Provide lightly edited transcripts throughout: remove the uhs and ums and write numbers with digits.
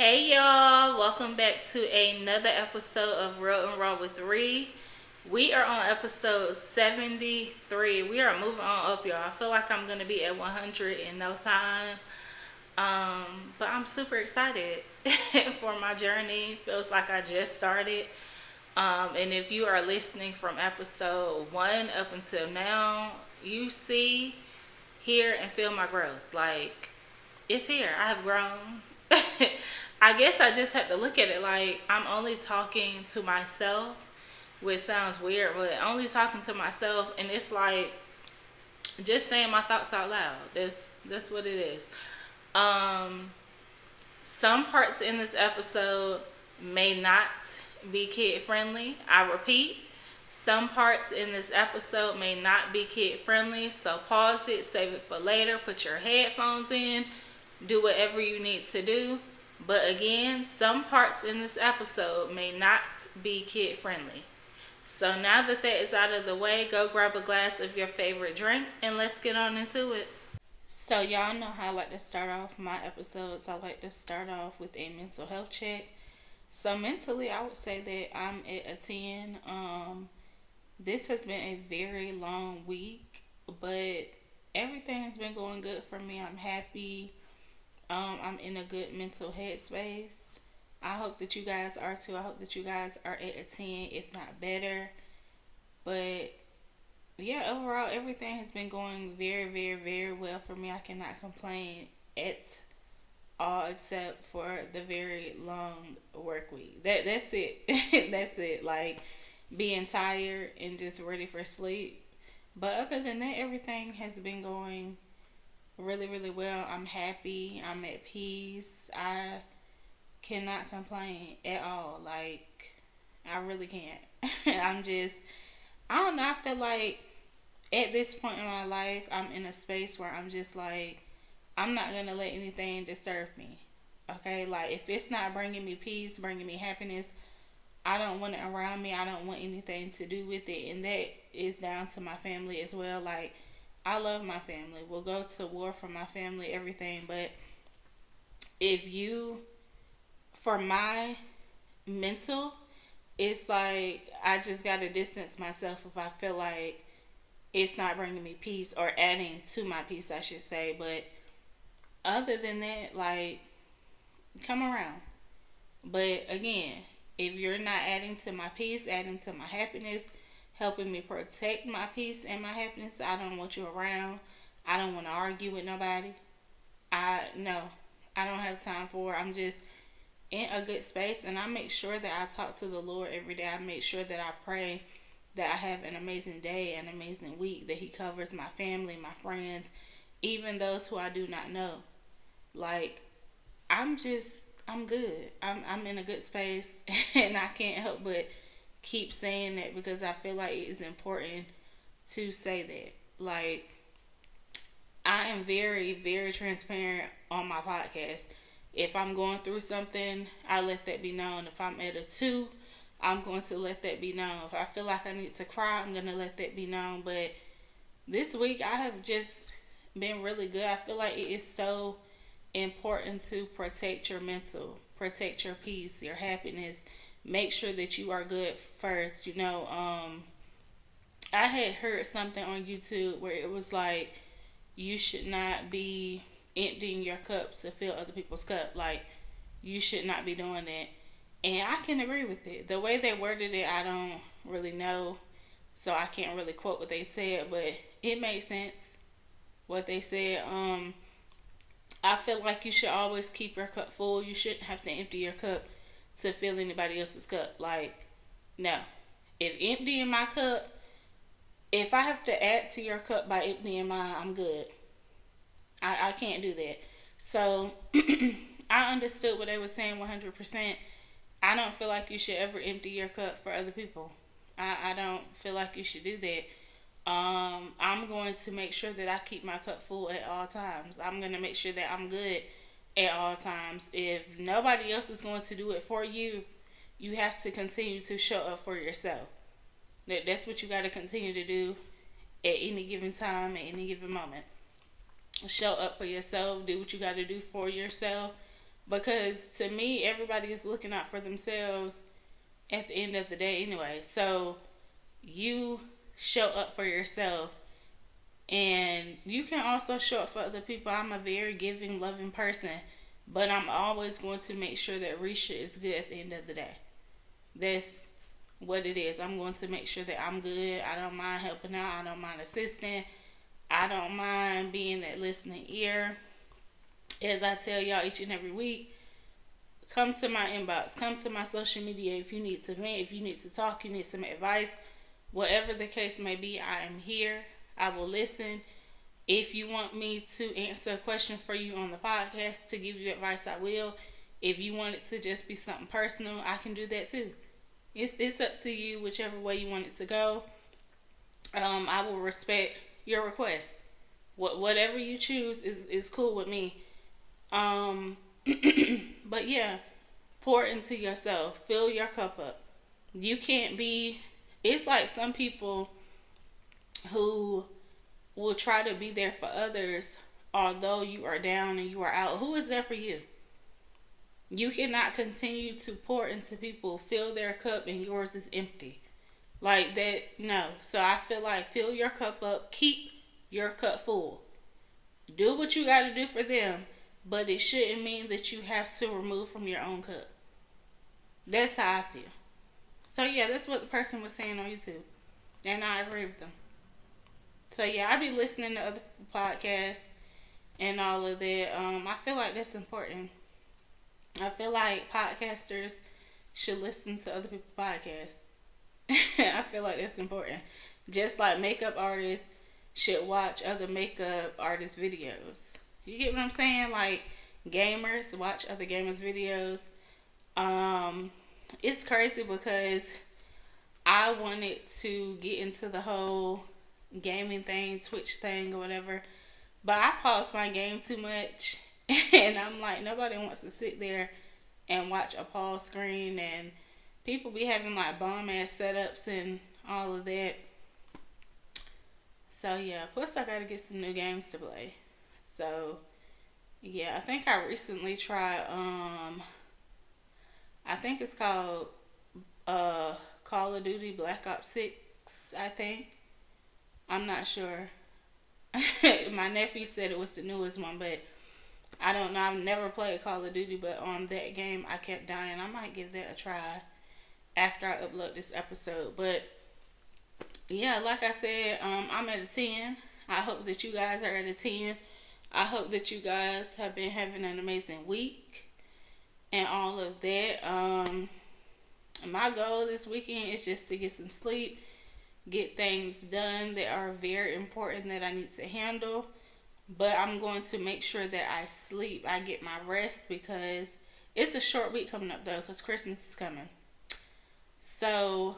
Hey y'all, welcome back to another episode of Real&RawWithRe. We are on episode 73. We are moving on up, y'all. I feel like I'm gonna be at 100 in no time. But I'm super excited for my journey. Feels like I just started. And if you are listening from episode 1 up until now, you see, hear, and feel my growth. Like, it's here. I have grown. I guess I just have to look at it like I'm only talking to myself, which sounds weird, but only talking to myself, and it's like just saying my thoughts out loud. That's what it is. Um, some parts in this episode may not be kid friendly. I repeat, some parts in this episode may not be kid friendly, so pause it, save it for later, put your headphones in, do whatever you need to do. But again, some parts in this episode may not be kid friendly. So now that that is out of the way, go grab a glass of your favorite drink and let's get on into it. So y'all know how I like to start off my episodes. I like to start off with a mental health check. So mentally, I would say that I'm at a 10. This has been a very long week, but everything has been going good for me. I'm happy. I'm in a good mental headspace. I hope that you guys are too. I hope that you guys are at a 10, if not better. But yeah, overall, everything has been going very, very, very well for me. I cannot complain at all except for the very long work week. That's it. That's it. Like being tired and just ready for sleep. But other than that, everything has been going really, really well. I'm happy. I'm at peace. I cannot complain at all. Like, I really can't. I don't know. I feel like at this point in my life, I'm in a space where I'm just like, I'm not going to let anything disturb me. Okay? Like, if it's not bringing me peace, bringing me happiness, I don't want it around me. I don't want anything to do with it. And that is down to my family as well. Like, I love my family. We'll go to war for my family, everything. But for my mental, it's like I just got to distance myself if I feel like it's not bringing me peace or adding to my peace, I should say. But other than that, like, come around. But again, if you're not adding to my peace, adding to my happiness, helping me protect my peace and my happiness, I don't want you around. I don't want to argue with nobody. No, I don't have time for it. I'm just in a good space, and I make sure that I talk to the Lord every day. I make sure that I pray that I have an amazing day, an amazing week, that He covers my family, my friends, even those who I do not know. Like, I'm good. I'm in a good space, and I can't help but keep saying that because I feel like it is important to say that. Like, I am very, very transparent on my podcast. If I'm going through something, I let that be known. If I'm at a 2, I'm going to let that be known. If I feel like I need to cry, I'm going to let that be known. But this week, I have just been really good. I feel like it is so important to protect your mental, protect your peace, your happiness. Make sure that you are good first. I had heard something on YouTube where it was like, you should not be emptying your cup to fill other people's cup. Like, you should not be doing that. And I can agree with it. The way they worded it, I don't really know. So I can't really quote what they said, but it made sense what they said. I feel like you should always keep your cup full. You shouldn't have to empty your cup to fill anybody else's cup. Like, no. If emptying my cup, if I have to add to your cup by emptying mine, I'm good. I can't do that. So, I understood what they were saying 100%. I don't feel like you should ever empty your cup for other people. I don't feel like you should do that. I'm going to make sure that I keep my cup full at all times. I'm going to make sure that I'm good at all times. If nobody else is going to do it for you, you have to continue to show up for yourself. That's what you got to continue to do at any given time, at any given moment. Show up for yourself. Do what you got to do for yourself. Because to me, everybody is looking out for themselves at the end of the day anyway. So you show up for yourself, and you can also show up for other people. I'm a very giving, loving person, but I'm always going to make sure that Risha is good at the end of the day. That's what it is. I'm going to make sure that I'm good. I don't mind helping out. I don't mind assisting. I don't mind being that listening ear. As I tell y'all each and every week, come to my inbox. Come to my social media if you need to vent, if you need to talk, you need some advice. Whatever the case may be, I am here. I will listen. If you want me to answer a question for you on the podcast, to give you advice, I will. If you want it to just be something personal, I can do that too. It's up to you, whichever way you want it to go. I will respect your request. Whatever you choose is cool with me. But yeah, pour into yourself. Fill your cup up. You can't be... It's like some people who will try to be there for others although you are down and you are out. Who is there for you? You cannot continue to pour into people, fill their cup, and yours is empty. Like that, no. So I feel like fill your cup up. Keep your cup full. Do what you got to do for them, but it shouldn't mean that you have to remove from your own cup. That's how I feel. So yeah, that's what the person was saying on YouTube, and I agree with them. So yeah, I be listening to other podcasts and all of that. I feel like that's important. I feel like podcasters should listen to other people's podcasts. I feel like that's important. Just like makeup artists should watch other makeup artists' videos. You get what I'm saying? Like gamers watch other gamers' videos. It's crazy because I wanted to get into the whole gaming thing, Twitch thing or whatever, but I paused my game too much. And I'm like, nobody wants to sit there and watch a pause screen, and people be having like bomb ass setups and all of that. So yeah, plus I gotta get some new games to play. So yeah, I think I recently tried I think it's called Call of Duty Black Ops 6, I think. I'm not sure. My nephew said it was the newest one, but I don't know. I've never played Call of Duty, but on that game, I kept dying. I might give that a try after I upload this episode. But yeah, like I said, I'm at a 10. I hope that you guys are at a 10. I hope that you guys have been having an amazing week and all of that. My goal this weekend is just to get some sleep, get things done that are very important that I need to handle. But I'm going to make sure that I sleep, I get my rest, because it's a short week coming up though, because Christmas is coming. So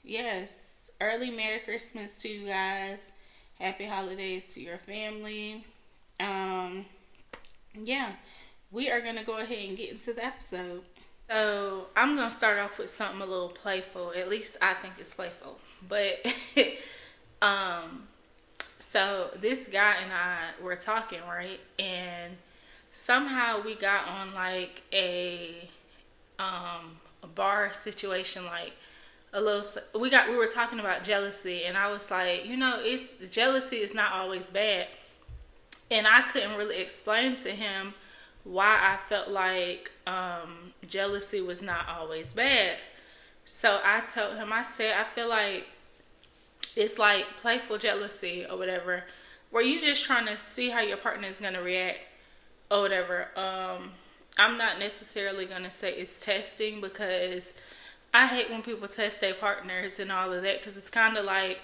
yes, early Merry Christmas to you guys. Happy holidays to your family. Yeah, we are going to go ahead and get into the episode. So I'm going to start off with something a little playful. At least I think it's playful. But so this guy and I were talking, right? And somehow we got on like a bar situation, like a little. We were talking about jealousy, and I was like, jealousy is not always bad, and I couldn't really explain to him why I felt like jealousy was not always bad. So I told him, I said, I feel like it's like playful jealousy or whatever, where you just trying to see how your partner is going to react or whatever. I'm not necessarily going to say it's testing, because I hate when people test their partners and all of that, because it's kind of like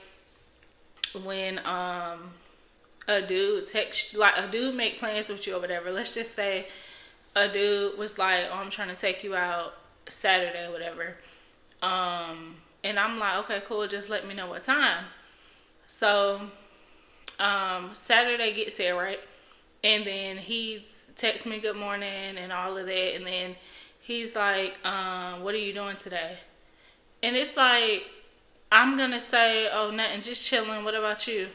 when a dude make plans with you or whatever. Let's just say a dude was like, oh, I'm trying to take you out Saturday or whatever. And I'm like, okay, cool, just let me know what time. So Saturday gets there, right? And then he texts me good morning and all of that. And then he's like, what are you doing today? And it's like, I'm going to say, oh, nothing, just chilling. What about you?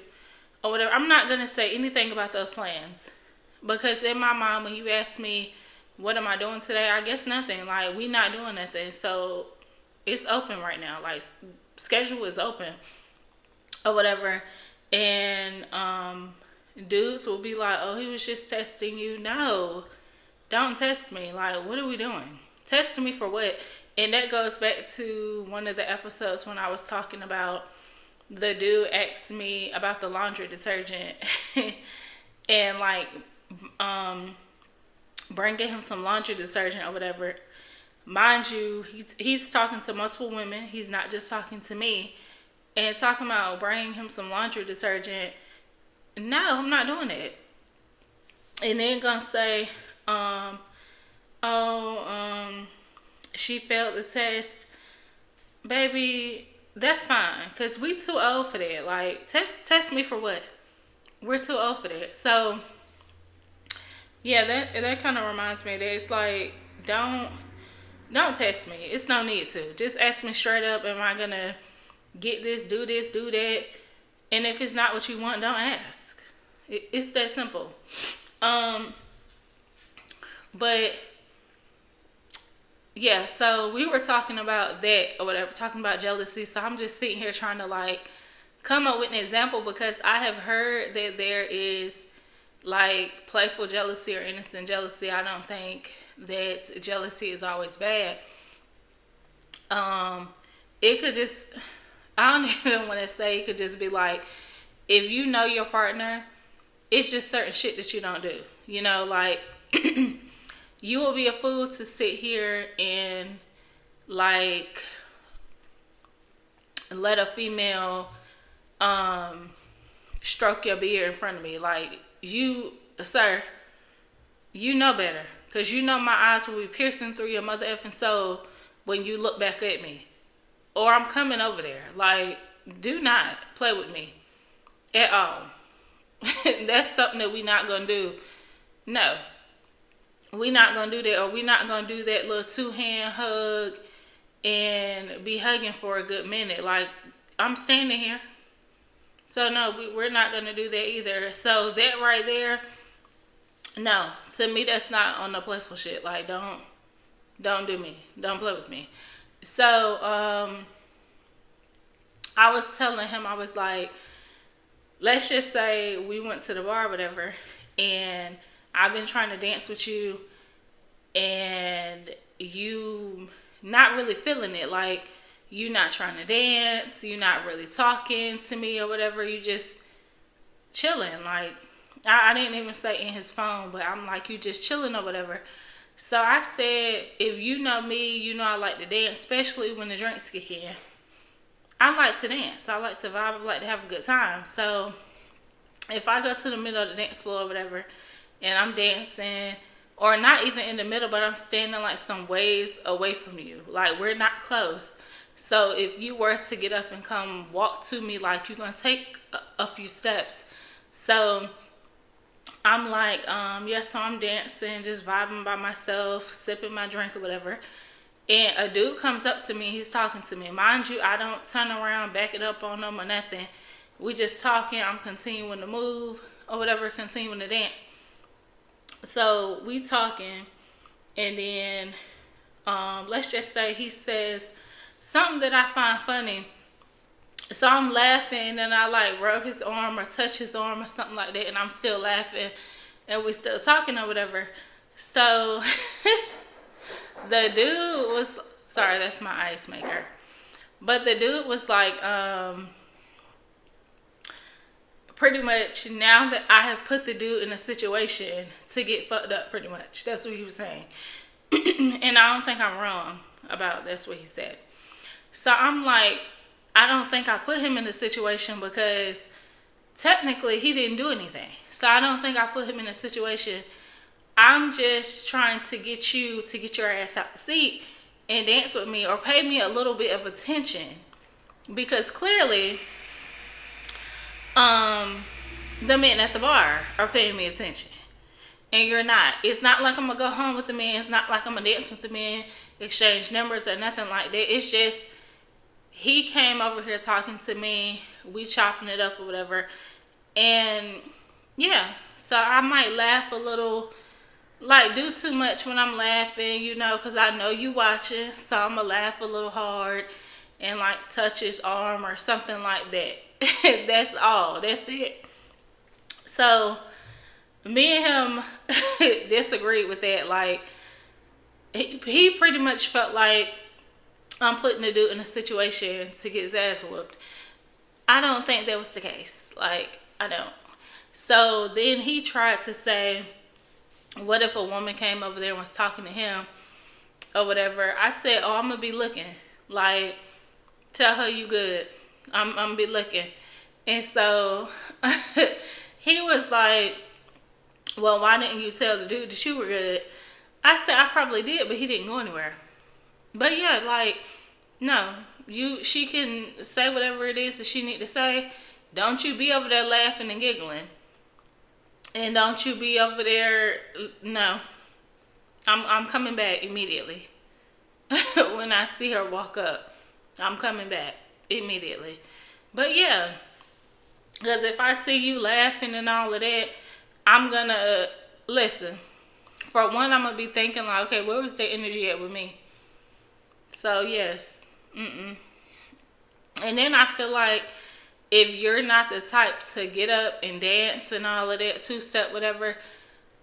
Or whatever. I'm not going to say anything about those plans. Because in my mind, when you ask me, what am I doing today? I guess nothing. Like, we not doing nothing. So it's open right now. Like, schedule is open or whatever. And dudes will be like, oh, he was just testing you. No, don't test me. Like, what are we doing? Testing me for what? And that goes back to one of the episodes when I was talking about the dude asked me about the laundry detergent and like bringing him some laundry detergent or whatever. Mind you, he's talking to multiple women. He's not just talking to me. And talking about bringing him some laundry detergent. No, I'm not doing it. And then gonna say, she failed the test. Baby, that's fine. Because we too old for that. Like, test me for what? We're too old for that. So, yeah, that kind of reminds me that it's like, don't test me. It's no need to. Just ask me straight up, am I going to get this, do that? And if it's not what you want, don't ask. It's that simple. But yeah, so we were talking about that or whatever, talking about jealousy. So I'm just sitting here trying to like come up with an example, because I have heard that there is like playful jealousy or innocent jealousy. I don't think that jealousy is always bad. It could just, I don't even want to say, it could just be like, if you know your partner, it's just certain shit that you don't do. You know, like, you will be a fool to sit here and, like, let a female stroke your beard in front of me. Like, you, sir, you know better. Because you know my eyes will be piercing through your mother effing soul when you look back at me. Or I'm coming over there. Like, do not play with me at all. That's something that we not going to do. No. We not going to do that. Or we not going to do that little 2-hand hug and be hugging for a good minute. Like, I'm standing here. So, no, we're not going to do that either. So, that right there, no. To me, that's not on the playful shit. Like, don't do me. Don't play with me. So, I was telling him, I was like, let's just say we went to the bar or whatever, and I've been trying to dance with you, and you not really feeling it. Like, you not trying to dance, you not really talking to me or whatever, you just chilling. Like, I didn't even say in his phone, but I'm like, you just chilling or whatever. So I said, if you know me, you know I like to dance, especially when the drinks kick in. I like to dance. I like to vibe. I like to have a good time. So if I go to the middle of the dance floor or whatever, and I'm dancing, or not even in the middle, but I'm standing like some ways away from you, like we're not close. So if you were to get up and come walk to me, like you're going to take a few steps. So I'm like, yeah, so I'm dancing, just vibing by myself, sipping my drink or whatever. And a dude comes up to me, he's talking to me. Mind you, I don't turn around, back it up on him or nothing. We just talking, I'm continuing to move or whatever, continuing to dance. So we talking, and then let's just say he says something that I find funny. So I'm laughing, and I like rub his arm or touch his arm or something like that, and I'm still laughing, and we still talking or whatever. So the dude was, sorry, that's my ice maker. But the dude was like, pretty much, now that I have put the dude in a situation to get fucked up, pretty much. That's what he was saying. And I don't think I'm wrong about that's what he said. So I'm like, I don't think I put him in a situation, because technically he didn't do anything. So I don't think I put him in a situation. I'm just trying to get you to get your ass out the seat and dance with me, or pay me a little bit of attention, because clearly the men at the bar are paying me attention, and you're not. It's not like I'm gonna go home with the man. It's not like I'm gonna dance with the man, exchange numbers or nothing like that. It's just he came over here talking to me, we chopping it up or whatever, and yeah, so I might laugh a little like do too much when I'm laughing, you know, because I know you watching, so I'm gonna laugh a little hard and like touch his arm or something like that. That's all. That's it. So me and him disagreed with that. Like he pretty much felt like I'm putting the dude in a situation to get his ass whooped. I don't think that was the case. Like, I don't. So then he tried to say, what if a woman came over there and was talking to him or whatever? I said, oh, I'm going to be looking. Like, tell her you good. I'm going to be looking. And so he was like, well, why didn't you tell the dude that you were good? I said, I probably did, but he didn't go anywhere. But yeah, like, no. She can say whatever it is that she need to say. Don't you be over there laughing and giggling. And don't you be over there, no. I'm coming back immediately. When I see her walk up, I'm coming back immediately. But yeah, because if I see you laughing and all of that, I'm gonna, listen. For one, I'm gonna be thinking like, okay, where was the energy at with me? So yes. And then I feel like if you're not the type to get up and dance and all of that, two-step, whatever,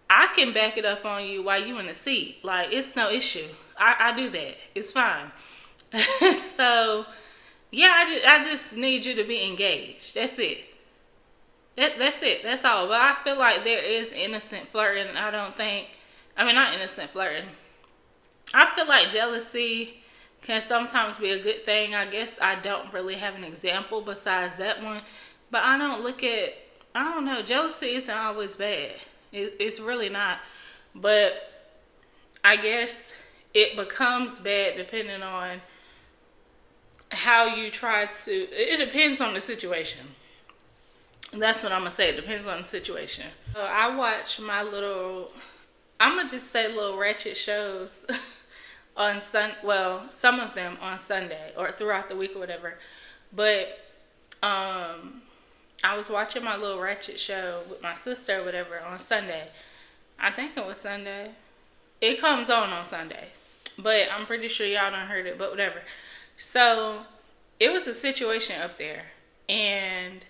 I can back it up on you while you in the seat. Like, it's no issue. I do that. It's fine. So, yeah, I just need you to be engaged. That's it. That's it. That's all. But I feel like there is innocent flirting. Not innocent flirting. I feel like jealousy can sometimes be a good thing. I guess I don't really have an example besides that one. But I don't know, jealousy isn't always bad. It's really not. But I guess it becomes bad depending on how you try to, it depends on the situation. That's what I'm going to say. It depends on the situation. I watch I'm going to just say little ratchet shows on some of them on Sunday or throughout the week or whatever. But I was watching my little ratchet show with my sister or whatever on Sunday. I think it was Sunday. It comes on Sunday. But I'm pretty sure y'all done heard it, but whatever. So it was a situation up there. And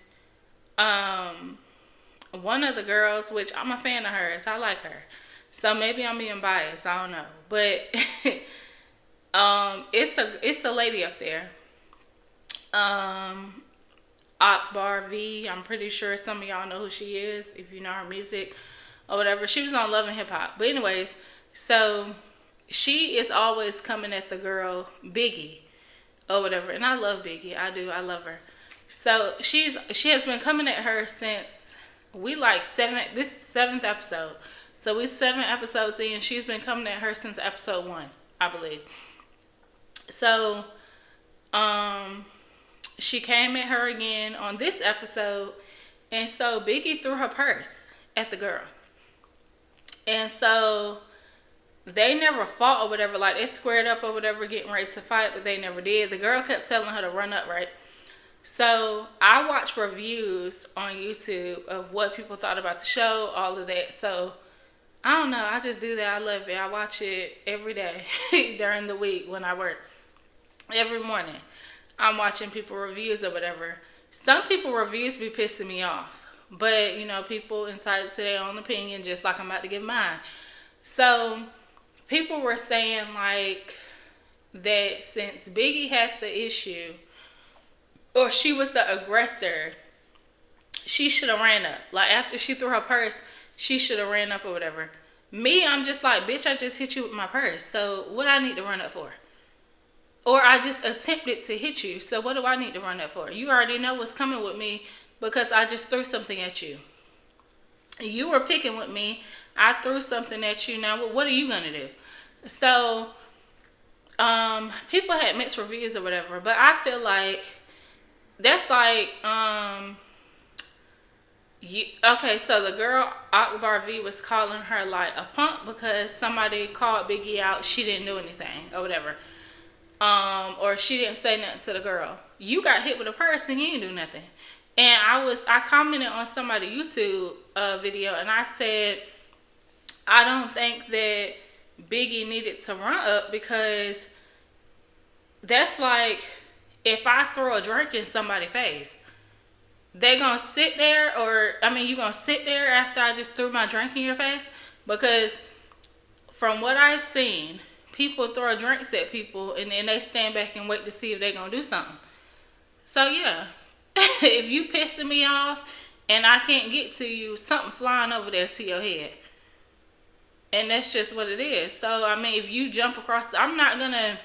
one of the girls, which I'm a fan of hers, I like her. So maybe I'm being biased, I don't know. But it's a lady up there. Akbar V. I'm pretty sure some of y'all know who she is if you know her music or whatever. She was on Love and Hip Hop. But anyways, so she is always coming at the girl Biggie or whatever. And I love Biggie. I do. I love her. So she has been coming at her since this is 7th episode. So we're 7 episodes in. She's been coming at her since episode 1, I believe. So, she came at her again on this episode. And so Biggie threw her purse at the girl. And so they never fought or whatever. Like, they squared up or whatever, getting ready to fight, but they never did. The girl kept telling her to run up, right? So I watch reviews on YouTube of what people thought about the show, all of that. So I don't know. I just do that. I love it. I watch it every day during the week when I work. Every morning, I'm watching people reviews or whatever. Some people reviews be pissing me off. But, you know, people entitled to their own opinion, just like I'm about to give mine. So people were saying, like, that since Biggie had the issue, or she was the aggressor, she should have ran up. Like, after she threw her purse, she should have ran up or whatever. Me, I'm just like, bitch, I just hit you with my purse. So what I need to run up for? Or I just attempted to hit you. So what do I need to run up for? You already know what's coming with me because I just threw something at you. You were picking with me. I threw something at you. Now, what are you going to do? So people had mixed reviews or whatever. But I feel like that's like... okay, so the girl Akbar V was calling her like a punk because somebody called Biggie out. She didn't do anything or whatever, or she didn't say nothing to the girl. You got hit with a purse and you didn't do nothing. And I commented on somebody's YouTube video and I said, I don't think that Biggie needed to run up, because that's like if I throw a drink in somebody's face, they gonna sit there, or I mean, you gonna sit there after I just threw my drink in your face? Because from what I've seen, people throw drinks at people and then they stand back and wait to see if they gonna do something. So yeah, if you pissing me off and I can't get to you, something flying over there to your head. And that's just what it is. So, I mean, if you jump across, I'm not going to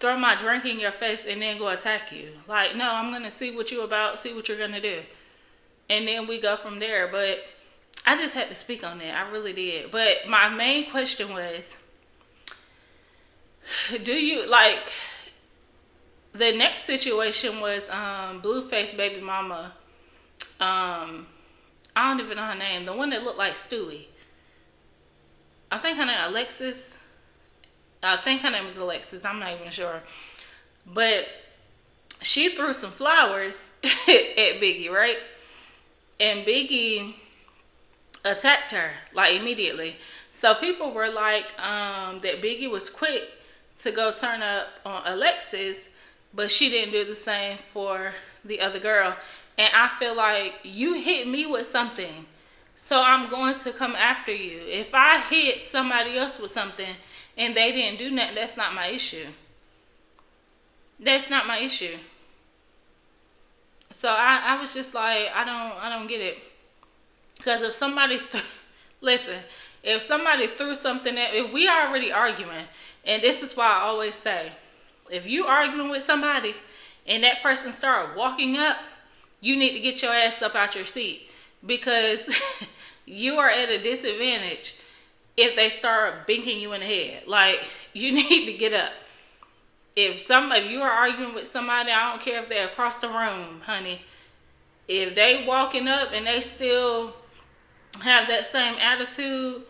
throw my drink in your face and then go attack you. Like, no, I'm going to see what you're about, see what you're going to do. And then we go from there. But I just had to speak on that. I really did. But my main question was, do you, like, the next situation was Blueface baby mama. I don't even know her name. The one that looked like Stewie. I think her name Alexis. I think her name is Alexis. I'm not even sure. But she threw some flowers at Biggie, right? And Biggie attacked her, like, immediately. So people were like that Biggie was quick to go turn up on Alexis, but she didn't do the same for the other girl. And I feel like you hit me with something, so I'm going to come after you. If I hit somebody else with something and they didn't do nothing, that's not my issue. That's not my issue. So I was just like, I don't get it. Because if somebody, listen, if somebody threw something at, if we already arguing, and this is why I always say, if you arguing with somebody and that person start walking up, you need to get your ass up out your seat, because you are at a disadvantage if they start binking you in the head. Like, you need to get up. If you are arguing with somebody, I don't care if they're across the room, honey. If they walking up and they still have that same attitude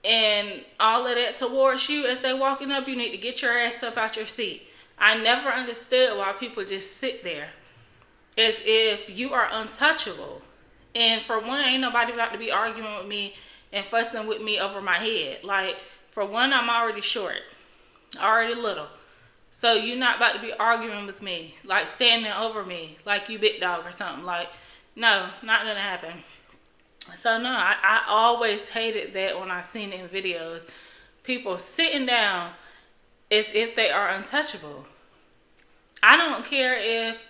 and all of that towards you as they walking up, you need to get your ass up out your seat. I never understood why people just sit there as if you are untouchable. And for one, ain't nobody about to be arguing with me and fussing with me over my head. Like, for one, I'm already short, already little. So you're not about to be arguing with me, like standing over me, like you big dog or something. Like, no, not gonna happen. So no, I always hated that when I seen it in videos. People sitting down as if they are untouchable. I don't care if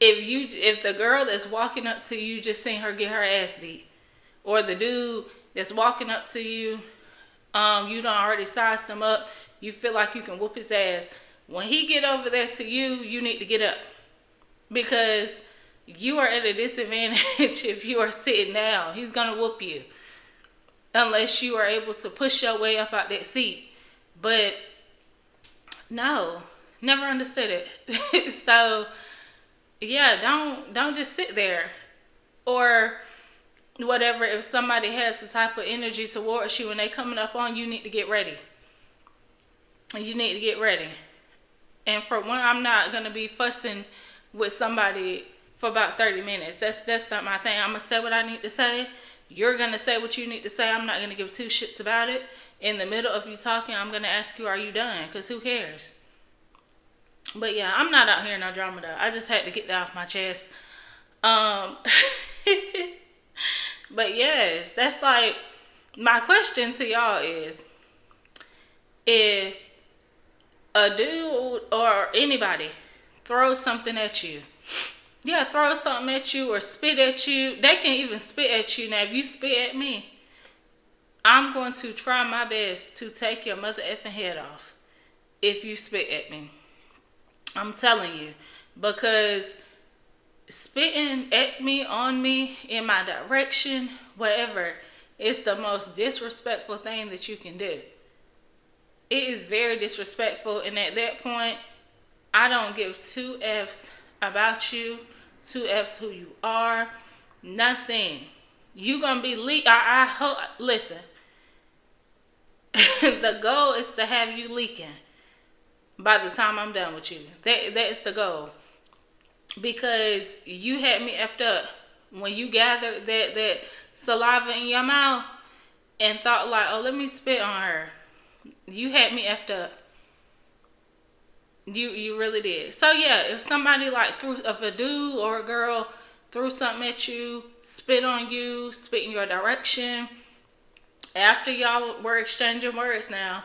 if the girl that's walking up to you just seen her get her ass beat, or the dude that's walking up to you, you done already sized him up, you feel like you can whoop his ass. When he get over there to you, you need to get up, because you are at a disadvantage if you are sitting down. He's gonna whoop you unless you are able to push your way up out that seat. But no, never understood it. So yeah, don't just sit there or whatever. If somebody has the type of energy towards you and they coming up on you, you need to get ready. You need to get ready. And for one, I'm not gonna be fussing with somebody for about 30 minutes. That's not my thing. I'm gonna say what I need to say. You're gonna say what you need to say. I'm not gonna give two shits about it. In the middle of you talking, I'm gonna ask you, are you done? Because who cares? But yeah, I'm not out here in no drama though. I just had to get that off my chest. But yes, that's like, my question to y'all is, if a dude or anybody throws something at you, yeah, throw something at you or spit at you. They can even spit at you. Now, if you spit at me, I'm going to try my best to take your mother effing head off if you spit at me. I'm telling you. Because spitting at me, on me, in my direction, whatever, is the most disrespectful thing that you can do. It is very disrespectful. And at that point, I don't give two F's about you, two F's who you are, nothing. You gonna be I hope, listen, the goal is to have you leaking by the time I'm done with you. That's the goal. Because you had me effed up when you gathered that saliva in your mouth. and thought like, oh, let me spit on her. You had me effed up. You really did. So yeah, if somebody like if a dude or a girl threw something at you, spit on you, spit in your direction, after y'all were exchanging words now,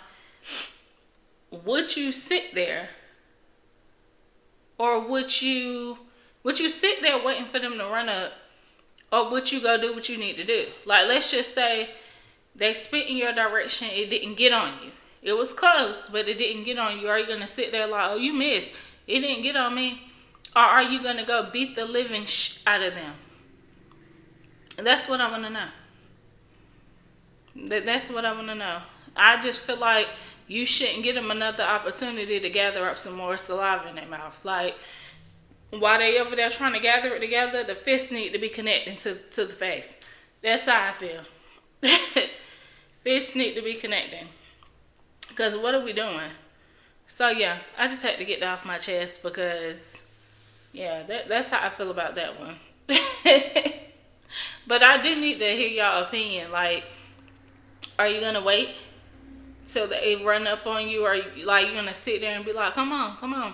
would you sit there? Or would you sit there waiting for them to run up? Or would you go do what you need to do? Like, let's just say they spit in your direction, it didn't get on you. It was close, but it didn't get on you. Are you going to sit there like, oh, you missed, it didn't get on me? Or are you going to go beat the living out of them? That's what I want to know. That's what I want to know. I just feel like you shouldn't give them another opportunity to gather up some more saliva in their mouth. Like, while they over there trying to gather it together, the fists need to be connecting to the face. That's how I feel. Fists need to be connecting. Because what are we doing? So yeah, I just had to get that off my chest because, yeah, that's how I feel about that one. But I do need to hear y'all opinion. Like, are you going to wait till they run up on you? Or like, you going to sit there and be like, come on, come on?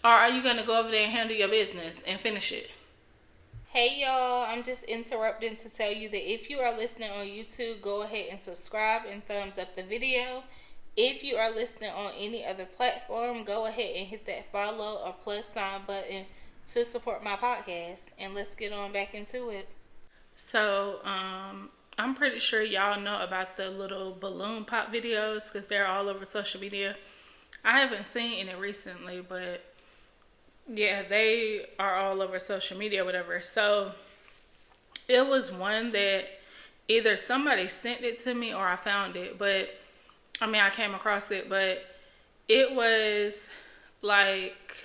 Or are you going to go over there and handle your business and finish it? Hey y'all, I'm just interrupting to tell you that if you are listening on YouTube, go ahead and subscribe and thumbs up the video. If you are listening on any other platform, go ahead and hit that follow or plus sign button to support my podcast. And let's get on back into it. So, I'm pretty sure y'all know about the little balloon pop videos because they're all over social media. I haven't seen any recently, but yeah, they are all over social media or whatever. So it was one that either somebody sent it to me or I found it. But I mean, I came across it, but it was like,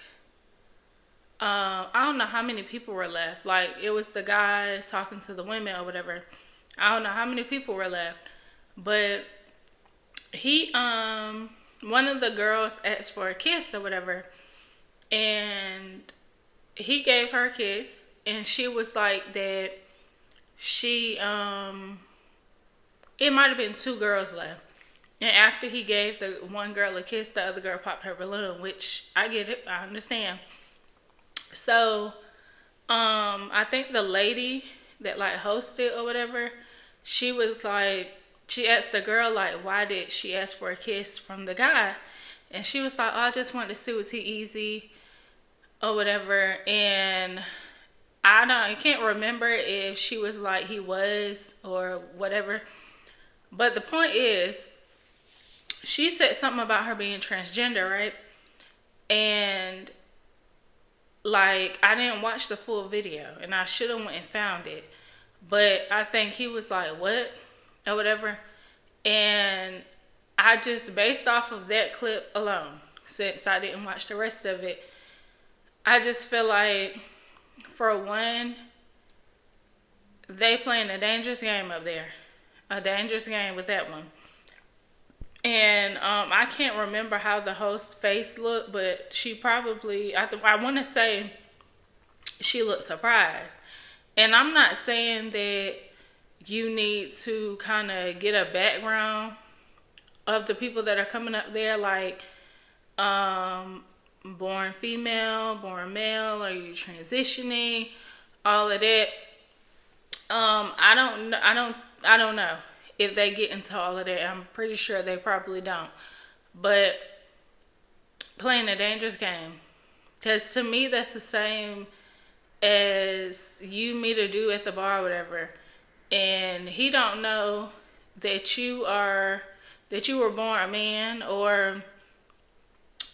I don't know how many people were left. Like, it was the guy talking to the women or whatever. I don't know how many people were left, but he, one of the girls asked for a kiss or whatever, and he gave her a kiss, and she was like that she, it might have been two girls left, and after he gave the one girl a kiss, the other girl popped her balloon, which I get it, I understand. So, I think the lady that like hosted or whatever, she was like, she asked the girl like, why did she ask for a kiss from the guy? And she was like, oh, I just wanted to see, was he easy or whatever. And I can't remember if she was like he was or whatever. But the point is, she said something about her being transgender, right? And like, I didn't watch the full video, and I should have went and found it. But I think he was like, what? Or whatever. And I just, based off of that clip alone, since I didn't watch the rest of it, I just feel like, for one, they playing a dangerous game up there. A dangerous game with that one. And I can't remember how the host's face looked, but she probably, I want to say she looked surprised. And I'm not saying that you need to kind of get a background of the people that are coming up there, like born female, born male, are you transitioning, all of that. I don't know if they get into all of that. I'm pretty sure they probably don't. But playing a dangerous game, because to me that's the same as you meet a dude at the bar or whatever, and he don't know that you were born a man, or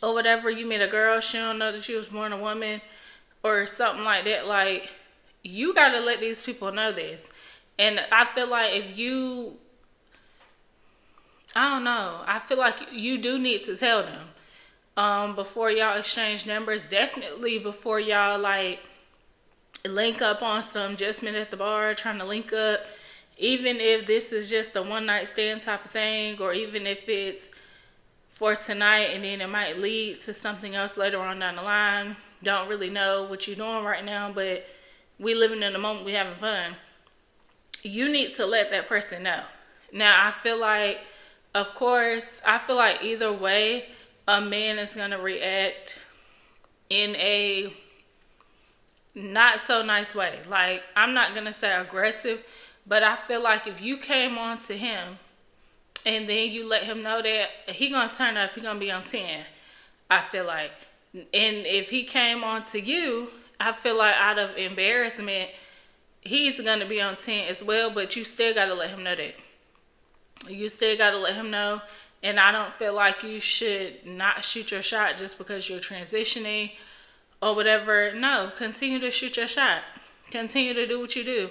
whatever. You meet a girl, she don't know that she was born a woman or something like that. Like, you gotta let these people know this. And I feel like if you, I don't know, I feel like you do need to tell them before y'all exchange numbers. Definitely before y'all like link up on some just met at the bar, trying to link up. Even if this is just a one night stand type of thing, or even if it's for tonight and then it might lead to something else later on down the line. Don't really know what you're doing right now, but we living in the moment, we having fun. You need to let that person know Now, I feel like, of course, I feel like either way, a man is going to react in a not so nice way. Like, I'm not going to say aggressive, but I feel like if you came on to him and then you let him know that he going to turn up, he going to be on 10, I feel like. And if he came on to you, I feel like out of embarrassment, he's going to be on 10 as well, but you still got to let him know that. You still got to let him know. And I don't feel like you should not shoot your shot just because you're transitioning or whatever. No, continue to shoot your shot. Continue to do what you do.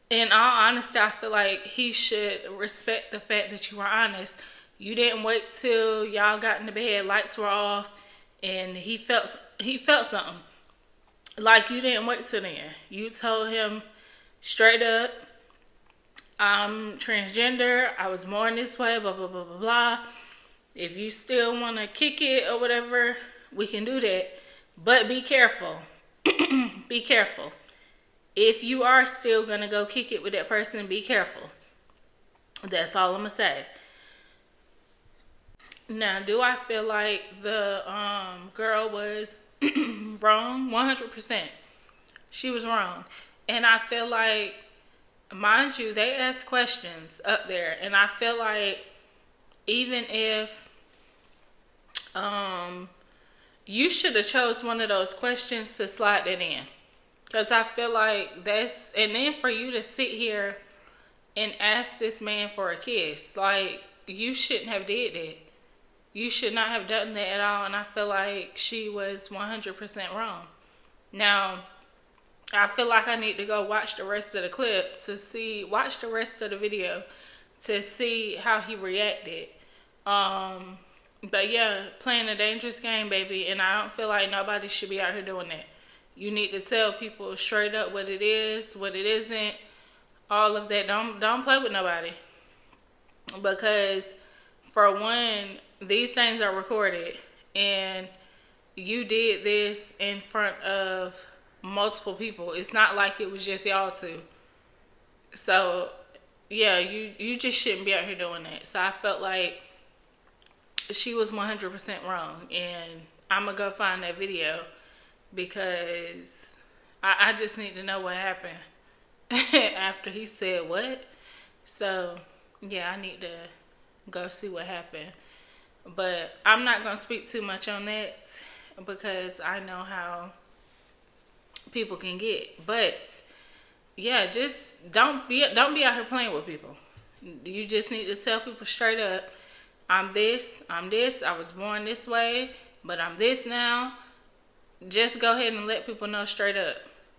In all honesty, I feel like he should respect the fact that you were honest. You didn't wait till y'all got in the bed, lights were off, and he felt something. Like, you didn't wait till then. You told him straight up, I'm transgender, I was born this way, blah, blah, blah, blah, blah. If you still want to kick it or whatever, we can do that. But be careful. Be careful. If you are still going to go kick it with that person, be careful. That's all I'm going to say. Now, do I feel like the girl was wrong? 100%. She was wrong. And I feel like, mind you, they asked questions up there. And I feel like even if you should have chose one of those questions to slide that in. Because I feel like that's, and then for you to sit here and ask this man for a kiss, like, you shouldn't have did that. You should not have done that at all. And I feel like she was 100% wrong. Now, I feel like I need to go watch the rest of the clip to see, watch the rest of the video to see how he reacted. But yeah, playing a dangerous game, baby. And I don't feel like nobody should be out here doing that. You need to tell people straight up what it is, what it isn't, all of that. Don't play with nobody. Because for one, these things are recorded, and you did this in front of multiple people. It's not like it was just y'all two. So yeah, you just shouldn't be out here doing that. So I felt like she was 100% wrong, and I'm gonna go find that video because I just need to know what happened after he said what. So yeah, I need to go see what happened. But I'm not going to speak too much on that because I know how people can get. But yeah, just don't be out here playing with people. You just need to tell people straight up, I'm this, I was born this way, but I'm this now. Just go ahead and let people know straight up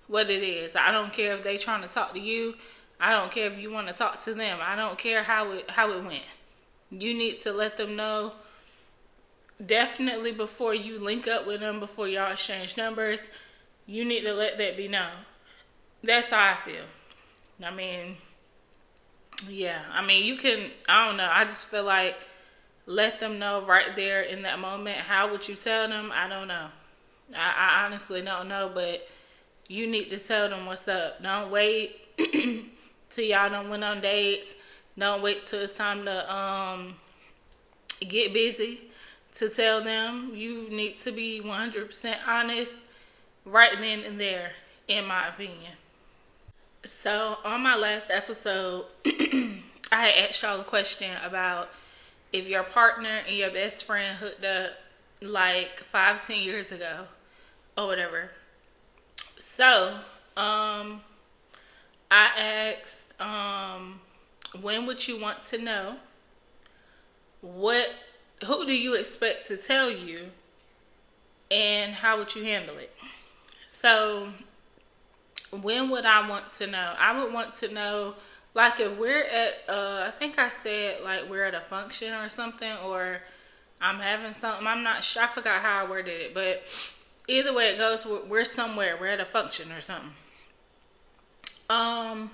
what it is. I don't care if they trying to talk to you. I don't care if you want to talk to them. I don't care how it went. You need to let them know definitely before you link up with them, before y'all exchange numbers. You need to let that be known. That's how I feel. I mean, yeah. I mean, you can, I don't know. I just feel like let them know right there in that moment. How would you tell them? I don't know. I honestly don't know, but you need to tell them what's up. Don't wait till y'all done went on dates. Don't wait till it's time to get busy to tell them. You need to be 100% honest right then and there, in my opinion. So on my last episode, I had asked y'all a question about if your partner and your best friend hooked up like 5-10 years ago or whatever. So I asked, when would you want to know? Who do you expect to tell you? And how would you handle it? So, when would I want to know? I would want to know, like, if we're at, I think I said, like, we're at a function or something, or I'm having something. I'm not sure. I forgot how I worded it, but either way it goes, we're somewhere. We're at a function or something. I'm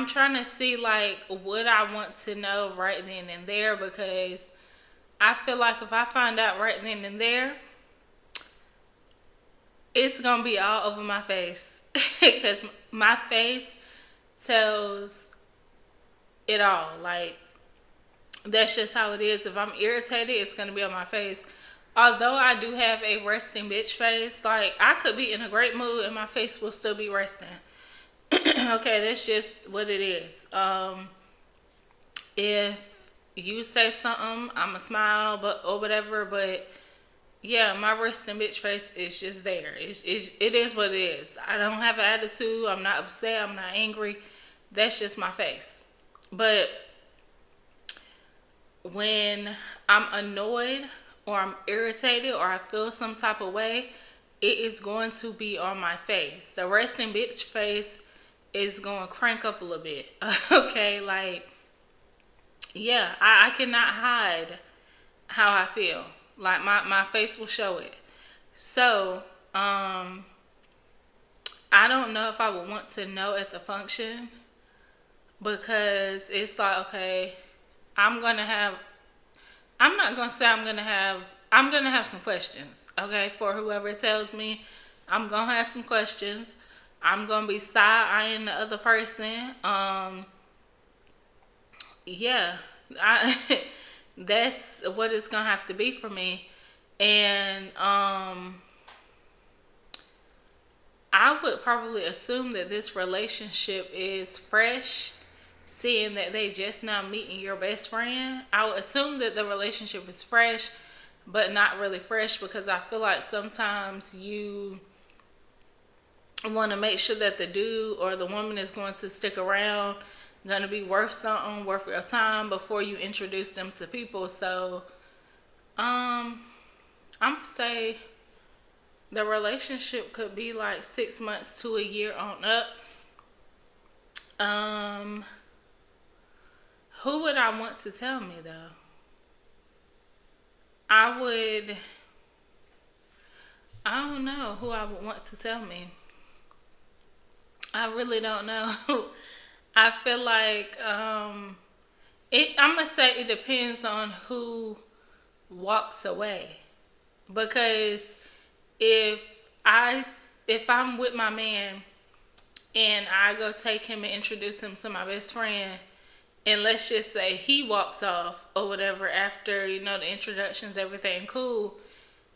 trying to see, like, what I want to know right then and there, because I feel like if I find out right then and there, it's going to be all over my face. because my face tells it all. Like, that's just how it is. If I'm irritated, it's going to be on my face. Although I do have a resting bitch face, like, I could be in a great mood and my face will still be resting. Okay, that's just what it is. If you say something, I'ma smile, or whatever. But yeah, my resting bitch face is just there. It is what it is. I don't have an attitude. I'm not upset. I'm not angry. That's just my face. But when I'm annoyed or I'm irritated or I feel some type of way, it is going to be on my face. The resting bitch face is going to crank up a little bit. Okay, like, yeah, I cannot hide how I feel. Like, my face will show it. So, I don't know if I would want to know at the function, because it's like, okay, I'm going to have some questions, okay, for whoever tells me. I'm going to have some questions. I'm going to be side-eyeing the other person. Yeah, that's what it's going to have to be for me. And I would probably assume that this relationship is fresh, seeing that they just now meeting your best friend. I would assume that the relationship is fresh, but not really fresh, because I feel like sometimes you want to make sure that the dude or the woman is going to stick around, going to be worth something, worth your time, before you introduce them to people. So, I'm going to say the relationship could be like 6 months to a year on up. Who would I want to tell me, though? I don't know who I would want to tell me. I really don't know. I feel like I'm gonna say it depends on who walks away. Because if I'm with my man and I go take him and introduce him to my best friend, and let's just say he walks off or whatever after, the introductions, everything cool,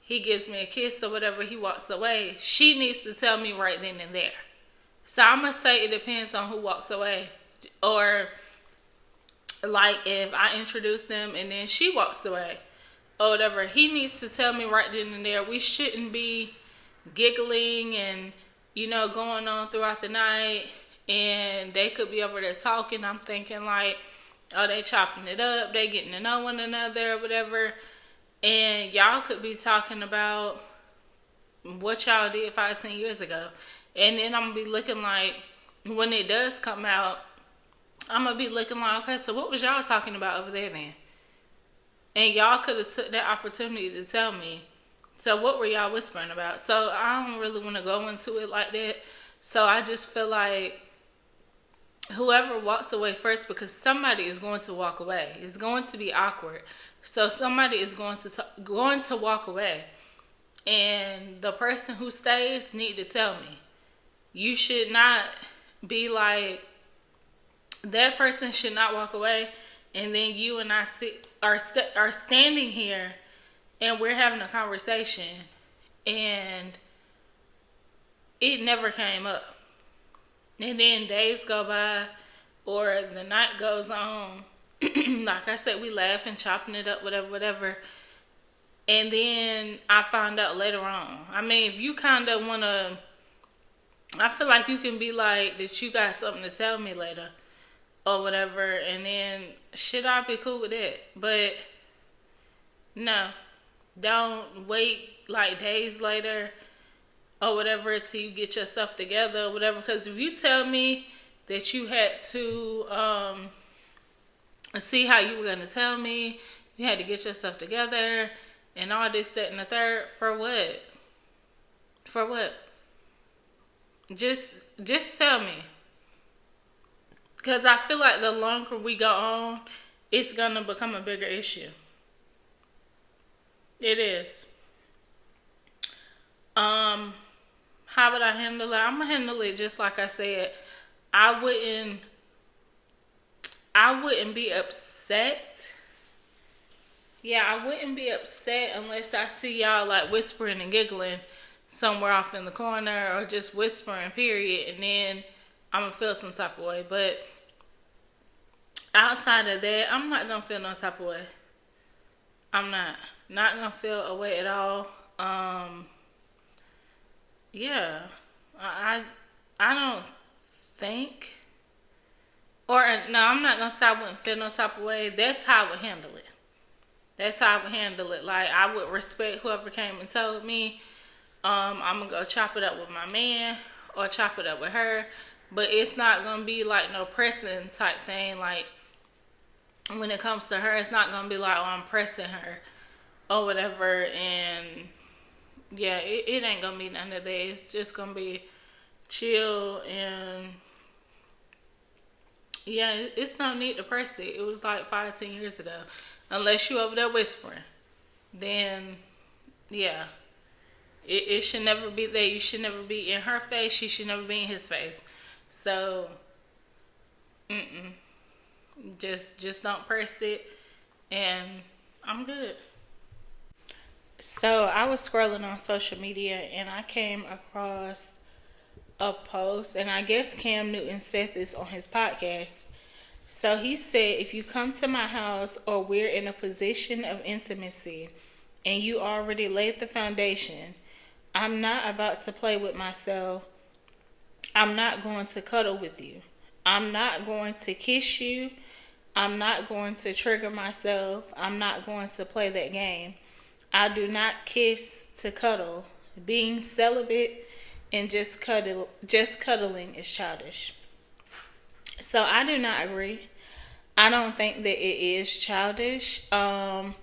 he gives me a kiss or whatever, he walks away, she needs to tell me right then and there. So I'm going to say it depends on who walks away. Or, like, if I introduce them and then she walks away or whatever, he needs to tell me right then and there. We shouldn't be giggling and, going on throughout the night. And they could be over there talking. I'm thinking like, oh, they chopping it up. They getting to know one another or whatever. And y'all could be talking about what y'all did 5-10 years ago. And then I'm going to be looking like, when it does come out, I'm going to be looking like, okay, so what was y'all talking about over there then? And y'all could have took that opportunity to tell me. So what were y'all whispering about? So I don't really want to go into it like that. So I just feel like whoever walks away first, because somebody is going to walk away. It's going to be awkward. So somebody is going to walk away. And the person who stays need to tell me. You should not be like, that person should not walk away, and then you and I are standing here and we're having a conversation and it never came up. And then days go by or the night goes on. Like I said, we laughing, chopping it up, whatever. And then I find out later on. I mean, if you kind of want to, I feel like you can be like that you got something to tell me later or whatever, and then shit, I'll be cool with that. But no, don't wait like days later or whatever till you get yourself together or whatever. Because if you tell me that you had to see how you were going to tell me, you had to get yourself together and all this, that, and the third, for what? For what? Just tell me. Because I feel like the longer we go on, it's going to become a bigger issue. It is. How would I handle it? I'm gonna handle it just like I said. I wouldn't be upset. Yeah, I wouldn't be upset unless I see y'all like whispering and giggling somewhere off in the corner, or just whispering, period, and then I'm gonna feel some type of way. But outside of that, I'm not gonna feel no type of way. I'm not gonna feel a way at all. Yeah, I don't think, or no, I'm not gonna say I wouldn't feel no type of way. That's how I would handle it. That's how I would handle it. Like, I would respect whoever came and told me. I'm gonna go chop it up with my man or chop it up with her, but it's not gonna be like no pressing type thing. Like, when it comes to her, it's not gonna be like, oh, I'm pressing her or whatever. And yeah, it ain't gonna be none of that. It's just gonna be chill. And yeah, it's no need to press it. It was like 5-10 years ago. Unless you over there whispering, then yeah, it should never be there. You should never be in her face. She should never be in his face. So, just don't press it, and I'm good. So I was scrolling on social media and I came across a post, and I guess Cam Newton said this on his podcast. So he said, if you come to my house or we're in a position of intimacy and you already laid the foundation, I'm not about to play with myself. I'm not going to cuddle with you. I'm not going to kiss you. I'm not going to trigger myself. I'm not going to play that game. I do not kiss to cuddle. Being celibate and just cuddling is childish. So I do not agree. I don't think that it is childish. I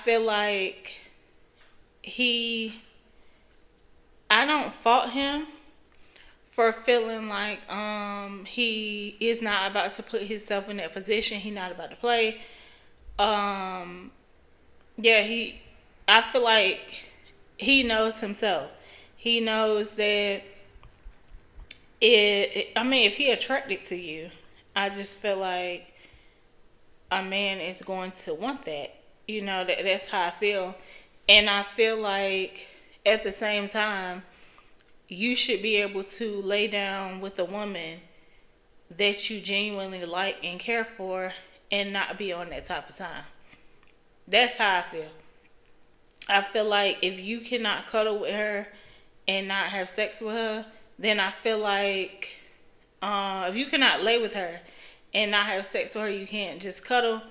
feel like I don't fault him for feeling like he is not about to put himself in that position. He's not about to play. I feel like he knows himself. He knows that if he attracted to you, I just feel like a man is going to want that. That's how I feel. And I feel like at the same time, you should be able to lay down with a woman that you genuinely like and care for and not be on that type of time. That's how I feel. I feel like if you cannot cuddle with her and not have sex with her, then I feel like if you cannot lay with her and not have sex with her, you can't just cuddle.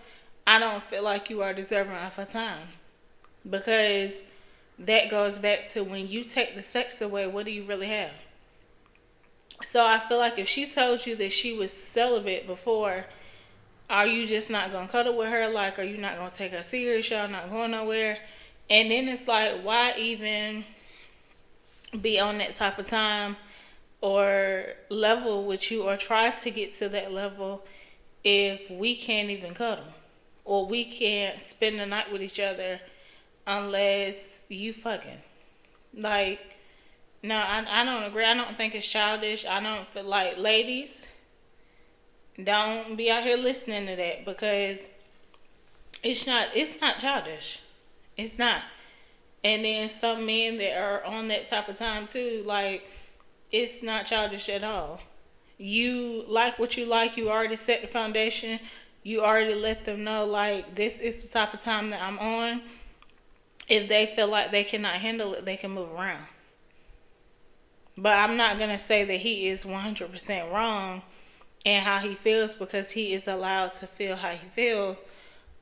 I don't feel like you are deserving of her time, because that goes back to when you take the sex away, what do you really have? So I feel like if she told you that she was celibate before, are you just not going to cuddle with her? Like, are you not going to take her serious? Y'all not going nowhere? And then it's like, why even be on that type of time or level with you, or try to get to that level, if we can't even cuddle or we can't spend the night with each other unless you fucking? Like, no, I don't agree. I don't think it's childish. I don't feel like, ladies, don't be out here listening to that, because it's not childish. It's not. And then some men that are on that type of time too, like, it's not childish at all. You like what you like. You already set the foundation. You already let them know, like, this is the type of time that I'm on. If they feel like they cannot handle it, they can move around. But I'm not going to say that he is 100% wrong in how he feels, because he is allowed to feel how he feels.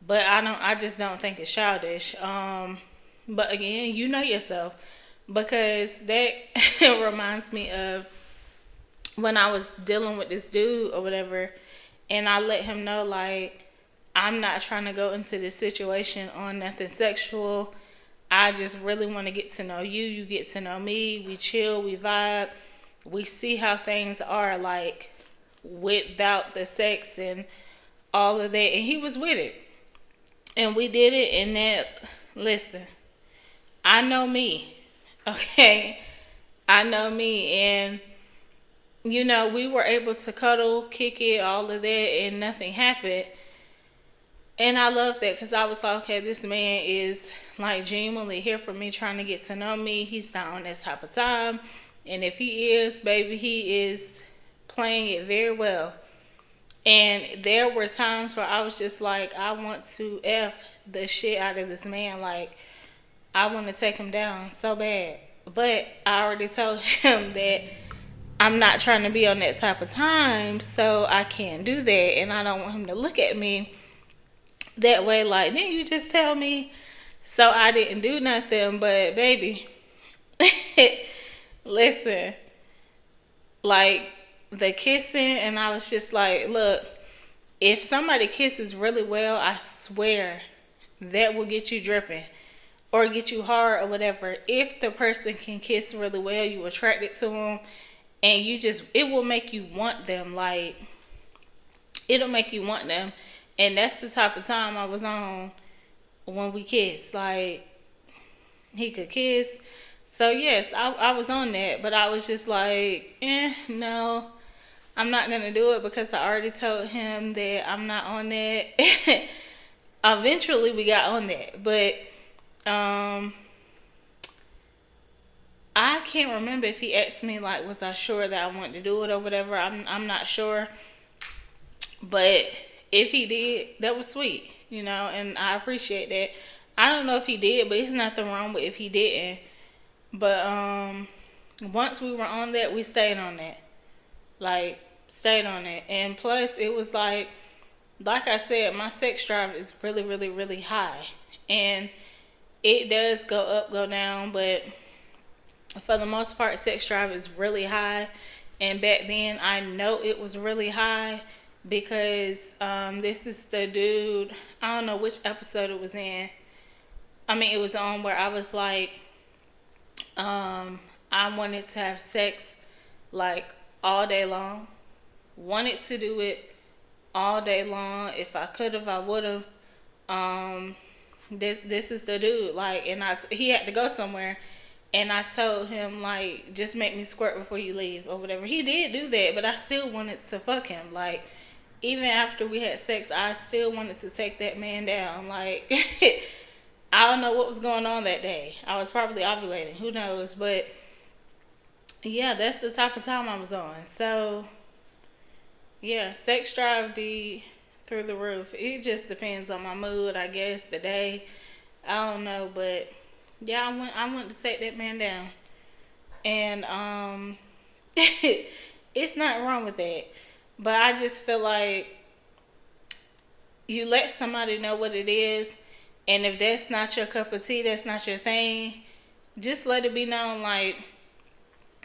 But I just don't think it's childish. But again, you know yourself, because that reminds me of when I was dealing with this dude or whatever, and I let him know, like, I'm not trying to go into this situation on nothing sexual. I just really want to get to know you. You get to know me. We chill, we vibe, we see how things are, like, without the sex and all of that. And he was with it. And we did it, and that, listen, I know me, okay? I know me, and we were able to cuddle, kick it, all of that, and nothing happened. And I love that because I was like, okay, this man is like genuinely here for me, trying to get to know me. He's not on that type of time. And if he is, baby, he is playing it very well. And there were times where I was just like, I want to F the shit out of this man. Like, I want to take him down so bad. But I already told him that I'm not trying to be on that type of time, so I can't do that. And I don't want him to look at me that way, like, didn't you just tell me? So I didn't do nothing. But baby, listen, like the kissing, and I was just like, look, if somebody kisses really well, I swear that will get you dripping or get you hard or whatever. If the person can kiss really well, you attracted to them, and it will make you want them. Like, it'll make you want them. And that's the type of time I was on when we kissed. Like, he could kiss. So yes, I was on that, but I was just like, no, I'm not going to do it because I already told him that I'm not on that. Eventually we got on that, but I can't remember if he asked me, like, was I sure that I wanted to do it or whatever. I'm not sure. But if he did, that was sweet, and I appreciate that. I don't know if he did, but it's nothing wrong with if he didn't. But once we were on that, we stayed on that. Like, stayed on it. And plus, it was like I said, my sex drive is really, really, really high. And it does go up, go down, but for the most part, sex drive is really high. And back then, I know it was really high because this is the dude, I don't know which episode it was in. I mean, it was on where I was like, I wanted to have sex like all day long. Wanted to do it all day long. If I could have, I would have. This is the dude. Like, and he had to go somewhere. And I told him, like, just make me squirt before you leave or whatever. He did do that, but I still wanted to fuck him. Like, even after we had sex, I still wanted to take that man down. Like, I don't know what was going on that day. I was probably ovulating. Who knows? But, yeah, that's the type of time I was on. So, yeah, sex drive be through the roof. It just depends on my mood, I guess, the day. I don't know, but yeah, I went to take that man down. And it's not wrong with that. But I just feel like you let somebody know what it is, and if that's not your cup of tea, that's not your thing, just let it be known. Like,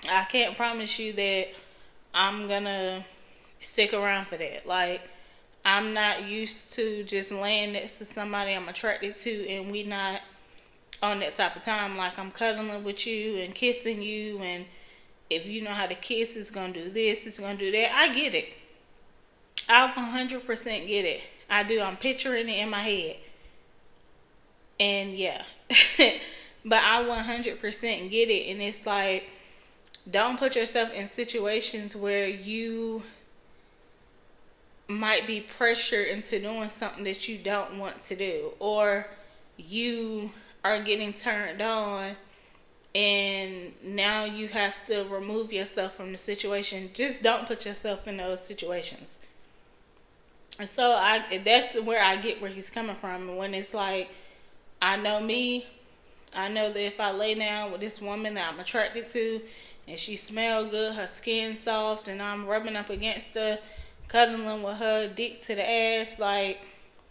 I can't promise you that I'm gonna stick around for that. Like, I'm not used to just laying next to somebody I'm attracted to and we not on that type of time. Like, I'm cuddling with you and kissing you, and if you know how to kiss, it's gonna do this, it's gonna do that. I get it. I 100% get it. I do. I'm picturing it in my head. And yeah. But I 100% get it. And it's like, don't put yourself in situations where you might be pressured into doing something that you don't want to do, or you are getting turned on and now you have to remove yourself from the situation. Just don't put yourself in those situations. And so that's where I get where he's coming from. And when it's like, I know me, I know that if I lay down with this woman that I'm attracted to and she smell good, her skin soft, and I'm rubbing up against her, cuddling with her, dick to the ass, like,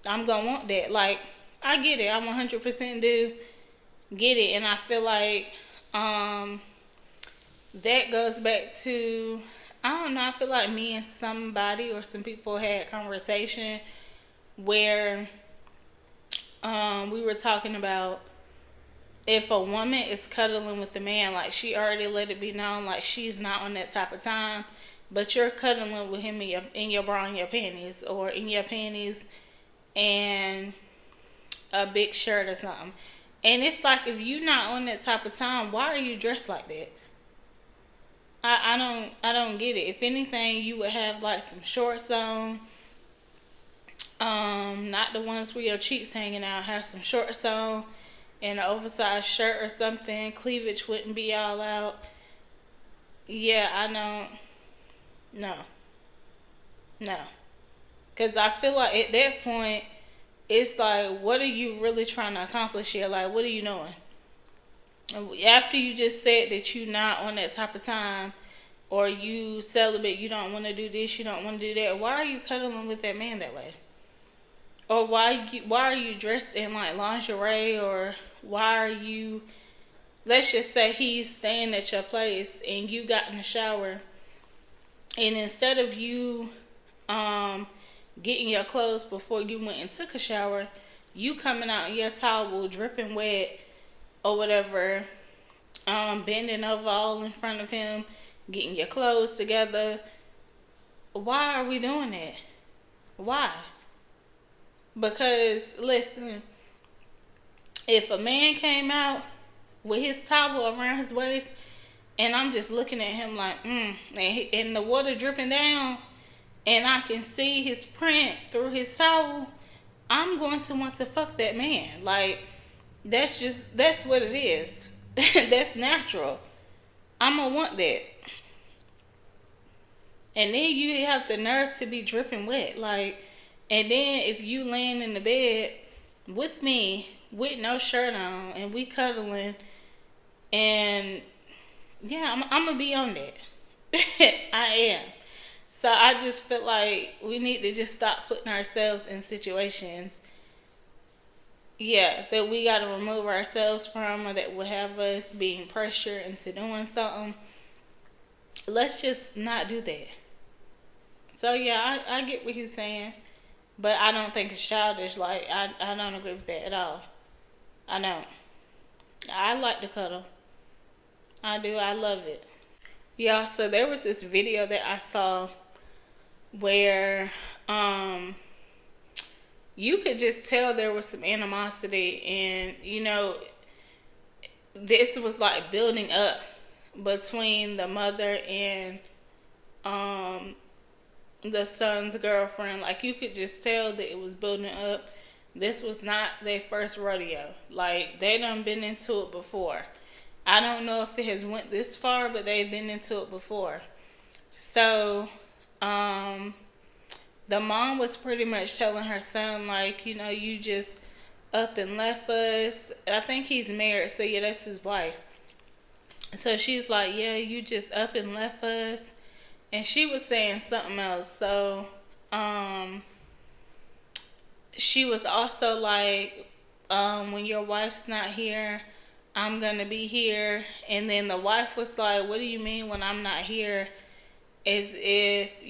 I'm gonna want that. Like, I get it. I 100% do get it. And I feel like that goes back to, I don't know, I feel like me and somebody or some people had conversation where we were talking about if a woman is cuddling with a man, like, she already let it be known, like, she's not on that type of time, but you're cuddling with him in your bra and your panties, or in your panties and a big shirt or something. And it's like, if you're not on that type of time, why are you dressed like that? I don't get it. If anything, you would have like some shorts on. Not the ones where your cheeks hanging out. Have some shorts on and an oversized shirt or something. Cleavage wouldn't be all out. Yeah, I don't. No, no. Because I feel like at that point, it's like, what are you really trying to accomplish here? Like, what are you doing? After you just said that you're not on that type of time, or you celibate, you don't want to do this, you don't want to do that, why are you cuddling with that man that way? Or why are you dressed in like lingerie, or why are you, let's just say he's staying at your place and you got in the shower, and instead of you getting your clothes before you went and took a shower, you coming out in your towel dripping wet or whatever, bending over all in front of him, getting your clothes together. Why are we doing that? Why? Because listen, if a man came out with his towel around his waist and I'm just looking at him like, and the water dripping down, and I can see his print through his towel, I'm going to want to fuck that man. Like, that's what it is. That's natural. I'm going to want that. And then you have the nerve to be dripping wet. Like, and then if you laying in the bed with me, with no shirt on, and we cuddling, and yeah, I'm going to be on that. I am. So I just feel like we need to just stop putting ourselves in situations, that we got to remove ourselves from, or that will have us being pressured into doing something. Let's just not do that. So yeah, I get what he's saying, but I don't think it's childish. Like, I don't agree with that at all. I don't. I like to cuddle. I do. I love it. Yeah, so there was this video that I saw where you could just tell there was some animosity, and this was like building up between the mother and the son's girlfriend. Like, you could just tell that it was building up. This was not their first rodeo. Like, they done been into it before. I don't know if it has went this far, but they've been into it before. So the mom was pretty much telling her son, like, you just up and left us. I think he's married, so yeah, that's his wife. So she's like, yeah, you just up and left us. And she was saying something else. So she was also like, when your wife's not here, I'm gonna be here. And then the wife was like, what do you mean when I'm not here? As if,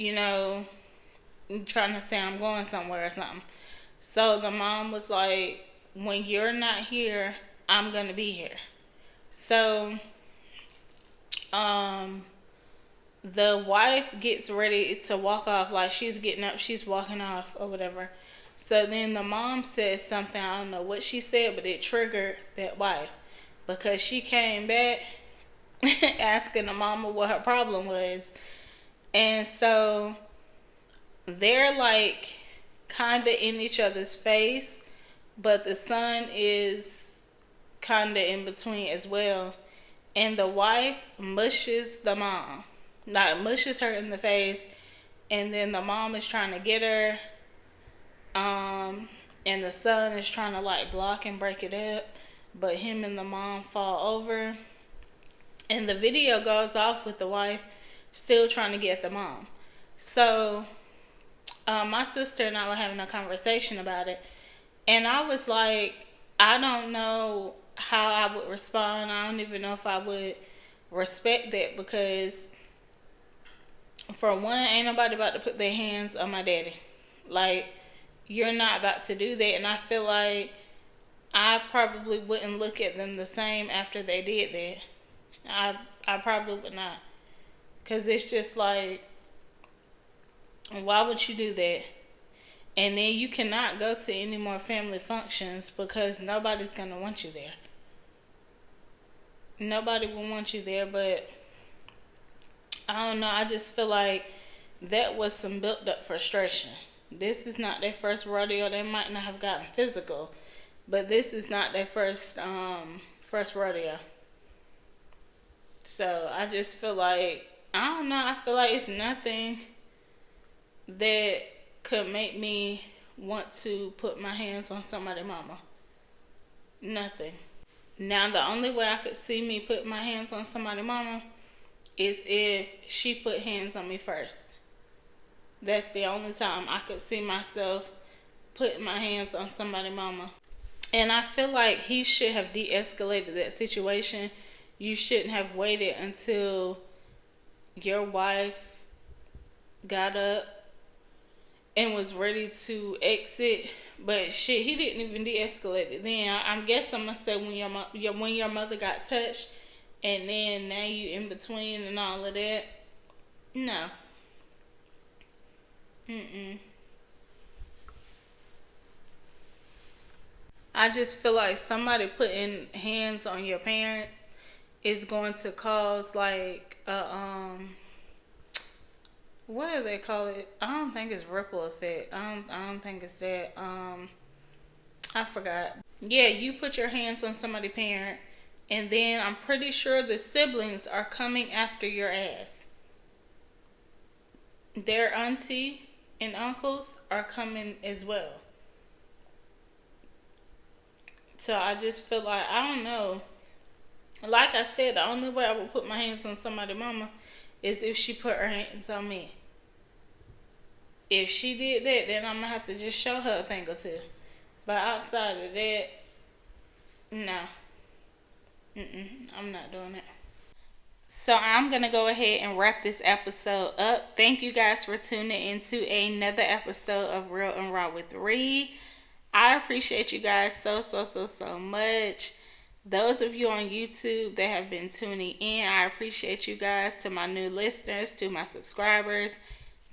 trying to say I'm going somewhere or something. So the mom was like, when you're not here, I'm gonna be here. So the wife gets ready to walk off, like she's getting up, she's walking off or whatever. So then the mom says something, I don't know what she said, but it triggered that wife, because she came back asking the mama what her problem was. And so they're like kind of in each other's face, but the son is kind of in between as well. And the wife mushes the mom, like mushes her in the face, and then the mom is trying to get her, and the son is trying to like block and break it up, but him and the mom fall over, and the video goes off with the wife still trying to get the mom. So my sister and I were having a conversation about it, and I was like, I don't know how I would respond. I don't even know if I would respect that, because for one, ain't nobody about to put their hands on my daddy. Like, you're not about to do that. And I feel like I probably wouldn't look at them the same after they did that. I probably would not, because it's just like, why would you do that? And then you cannot go to any more family functions, because nobody's going to want you there. Nobody will want you there. But I don't know. I just feel like that was some built up frustration. This is not their first rodeo. They might not have gotten physical, but this is not their first rodeo. So I just feel like, I don't know. I feel like it's nothing that could make me want to put my hands on somebody's mama. Nothing. Now the only way I could see me put my hands on somebody's mama is if she put hands on me first. That's the only time I could see myself putting my hands on somebody's mama. And I feel like he should have de-escalated that situation. You shouldn't have waited until your wife got up and was ready to exit. But shit, he didn't even de-escalate it then. I guess I'm gonna say when your mother got touched, and then now you in between and all of that. No. I just feel like somebody putting hands on your parent is going to cause like a what do they call it? I don't think it's ripple effect. I don't think it's that. I forgot. Yeah, you put your hands on somebody's parent, and then I'm pretty sure the siblings are coming after your ass. Their auntie and uncles are coming as well. So I just feel like, I don't know. Like I said, the only way I would put my hands on somebody's mama is if she put her hands on me. If she did that, then I'm going to have to just show her a thing or two. But outside of that, no. I'm not doing it. So I'm going to go ahead and wrap this episode up. Thank you guys for tuning into another episode of Real and Raw with Re. I appreciate you guys so much. Those of you on YouTube that have been tuning in, I appreciate you guys. To my new listeners, to my subscribers,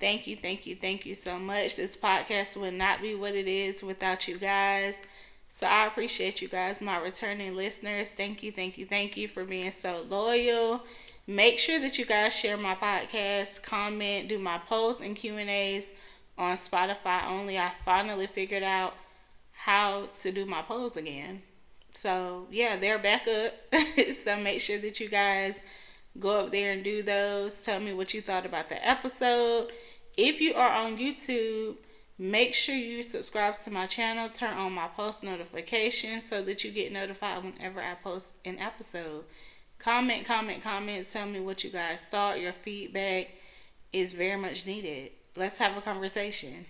thank you so much. This podcast would not be what it is without you guys. So I appreciate you guys, my returning listeners. Thank you for being so loyal. Make sure that you guys share my podcast, comment, do my polls and Q&As on Spotify only. I finally figured out how to do my polls again. So yeah, they're back up. So make sure that you guys go up there and do those. Tell me what you thought about the episode. If you are on YouTube, make sure you subscribe to my channel. Turn on my post notifications so that you get notified whenever I post an episode. Comment. Tell me what you guys thought. Your feedback is very much needed. Let's have a conversation.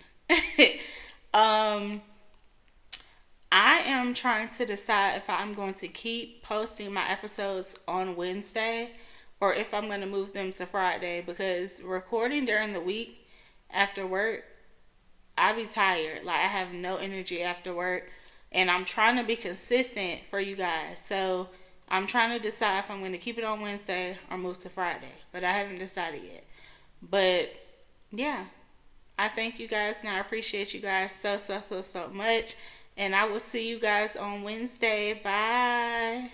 I am trying to decide if I'm going to keep posting my episodes on Wednesday or if I'm going to move them to Friday, because recording during the week after work, I be tired. Like, I have no energy after work, and I'm trying to be consistent for you guys. So I'm trying to decide if I'm going to keep it on Wednesday or move to Friday, but I haven't decided yet. But yeah, I thank you guys, and I appreciate you guys so much. And I will see you guys on Wednesday. Bye.